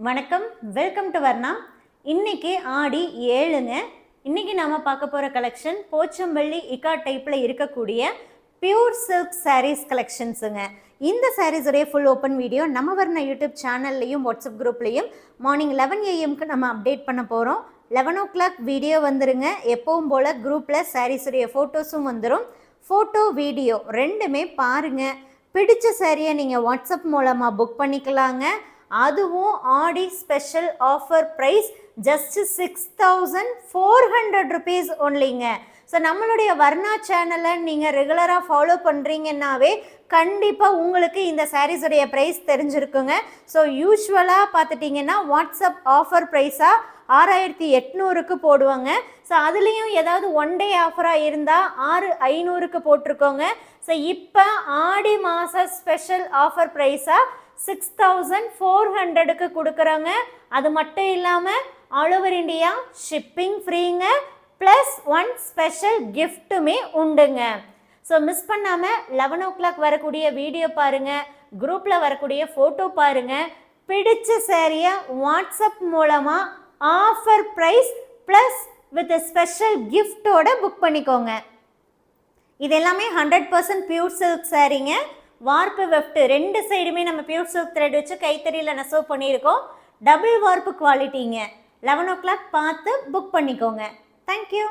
வணக்கம், welcome to Varna. இன்னைக்கு ஆடி 7ங்க. இன்னைக்கு நாம பார்க்க போற கலெக்ஷன் போச்சம்பள்ளி இக்கா டைப்ல இருக்கக்கூடிய பியூர் சில்க் சாரீஸ் கலெக்ஷன்ஸுங்க. இந்த சாரீஸ் உடைய ஃபுல் ஓப்பன் வீடியோ நம்ம வர்ணா யூடியூப் சேனல்லையும் வாட்ஸ்அப் குரூப்லையும் மார்னிங் 11 AM நம்ம அப்டேட் பண்ண போகிறோம். 11 o'clock வீடியோ வந்துருங்க. எப்பவும் போல் குரூப்பில் சாரீஸ் உடைய ஃபோட்டோஸும் வந்துடும். ஃபோட்டோ வீடியோ ரெண்டுமே பாருங்கள். பிடிச்ச சாரியை நீங்கள் வாட்ஸ்அப் மூலமாக புக் பண்ணிக்கலாங்க. அதுவும் Aadi special offer price just 6,400 rupees ஒன்லிங்க. ஸோ நம்மளுடைய வர்ணா சேனலை நீங்கள் ரெகுலராக ஃபாலோ பண்ணுறீங்கன்னாவே கண்டிப்பாக உங்களுக்கு இந்த சாரீஸுடைய ப்ரைஸ் தெரிஞ்சிருக்குங்க. ஸோ யூஸ்வலாக பார்த்துட்டிங்கன்னா வாட்ஸ்அப் ஆஃபர் ப்ரைஸாக 6,800க்கு போடுவாங்க. ஸோ அதுலேயும் ஏதாவது ஒன் டே ஆஃபராக இருந்தால் 6,500க்கு போட்டிருக்கோங்க. ஸோ இப்போ ஆடி மாத ஸ்பெஷல் ஆஃபர் ப்ரைஸாக 6,400க்கு கொடுக்குறாங்க. அது மட்டும் இல்லாமல் ஆல் ஓவர் இந்தியா ஷிப்பிங் ஃப்ரீங்க, ப்ளஸ் ஒன் ஸ்பெஷல் கிஃப்ட்டுமே உண்டுங்க. ஸோ மிஸ் பண்ணாமல் 11 o'clock வரக்கூடிய வீடியோ பாருங்கள், குரூப்பில் வரக்கூடிய ஃபோட்டோ பாருங்கள். பிடிச்ச சாரியை வாட்ஸ்அப் மூலமாக offer price plus with special கிஃப்டோட புக் பண்ணிக்கோங்க. இது எல்லாமே 100% பியூர் சில்க் சாரீங்க. வார்ப்பு வெஃப்ட் ரெண்டு சைடுமே நம்ம பியூர் சில்க் த்ரெட் வச்சு கைத்தறியில் நெசவு பண்ணியிருக்கோம். டபுள் வார்ப்பு குவாலிட்டிங்க. 11 o'clock பார்த்து புக் பண்ணிக்கோங்க. தேங்க்யூ.